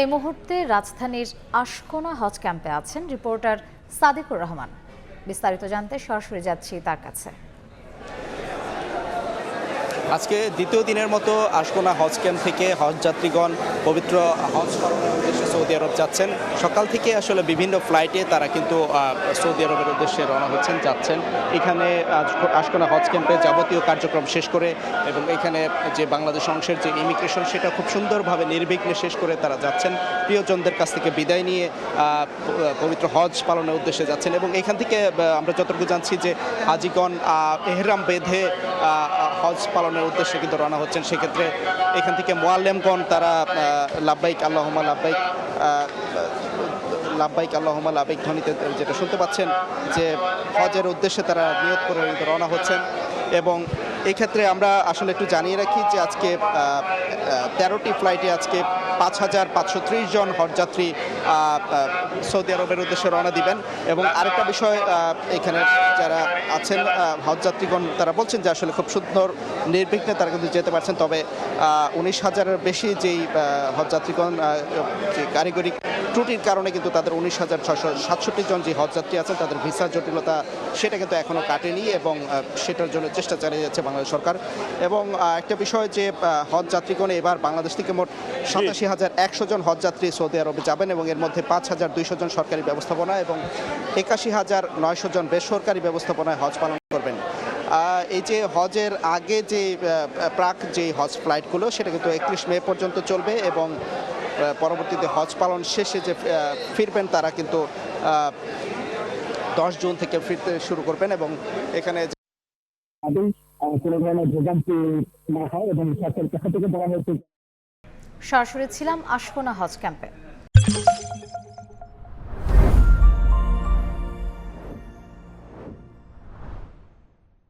এই মুহূর্তে রাজধানীর আশকোনা হজ ক্যাম্পে আছেন রিপোর্টার সাদিকুর রহমান। বিস্তারিত জানতে সরাসরি যাচ্ছি তার কাছে। আজকে দ্বিতীয় দিনের মতো আশকোনা হজ ক্যাম্প থেকে হজ যাত্রীগণ পবিত্র হজ পালনের উদ্দেশ্যে সৌদি আরব যাচ্ছেন। সকাল থেকে আসলে বিভিন্ন ফ্লাইটে তারা কিন্তু সৌদি আরবের উদ্দেশ্যে রওনা হচ্ছেন, যাচ্ছেন। এখানে আশকোনা হজ ক্যাম্পে যাবতীয় কার্যক্রম শেষ করে এবং এখানে যে বাংলাদেশ অংশের যে ইমিগ্রেশন সেটা খুব সুন্দরভাবে নির্বিঘ্নে শেষ করে তারা যাচ্ছেন, প্রিয়জনদের কাছ থেকে বিদায় নিয়ে পবিত্র হজ পালনের উদ্দেশ্যে যাচ্ছেন। এবং এখান থেকে আমরা যতটুকু জানছি যে হাজিগণ এহরাম বেঁধে হজ পালনের উদ্দেশ্যে কিন্তু রওনা হচ্ছেন। সেক্ষেত্রে এখান থেকে মুআল্লিমগণ তারা লাব্বাইক আল্লাহুম্মা লাব্বাইক লাব্বাইক আল্লাহুম্মা লাব্বাইক ধ্বনিতে যেটা শুনতে পাচ্ছেন যে হজের উদ্দেশ্যে তারা নিয়ত করে রওনা হচ্ছেন। এবং এই ক্ষেত্রে আমরা আসলে একটু জানিয়ে রাখি যে আজকে 13টি ফ্লাইটে আজকে 5,530 জন হজযাত্রী সৌদি আরবের উদ্দেশ্যে রওনা দিবেন। এবং আরেকটা বিষয়, এখানে যারা আছেন হজযাত্রীগণ তারা বলছেন যে আসলে খুব সুন্দর নির্বিঘ্নে তারা কিন্তু যেতে পারছেন। তবে 19,000-এর বেশি যেই হজযাত্রীগণ যে কারিগরি ত্রুটির কারণে কিন্তু তাদের 19,667 জন যে হজযাত্রী আছেন তাদের ভিসা জটিলতা সেটা কিন্তু এখনও কাটেনি এবং সেটার জন্য চেষ্টা চালিয়ে যাচ্ছে বাংলাদেশ সরকার। এবং একটা বিষয় যে হজযাত্রীগণ এবার বাংলাদেশ থেকে মোট 87,100 জন হজযাত্রী সৌদি আরবে যাবেন এবং এর মধ্যে 5,200 জন সরকারি ব্যবস্থাপনা এবং 81,900 জন বেসরকারি ব্যবস্থাপনায় হজ পালন করবেন। এই যে হজের আগে যে প্রাক যে হজ ফ্লাইটগুলো সেটা কিন্তু 31 মে পর্যন্ত চলবে এবং পরবর্তীতে হজ পালন শেষে যে ফিরবেন তারা কিন্তু 10 জুন থেকে ফিরতে শুরু করবেন। এবং এখানে কোনো ধরনের ভোগান্তি না হয় এবং সরকারের পক্ষ থেকে বলা হয়েছে। সরাসরি ছিলাম আশকোনা হজ ক্যাম্পে।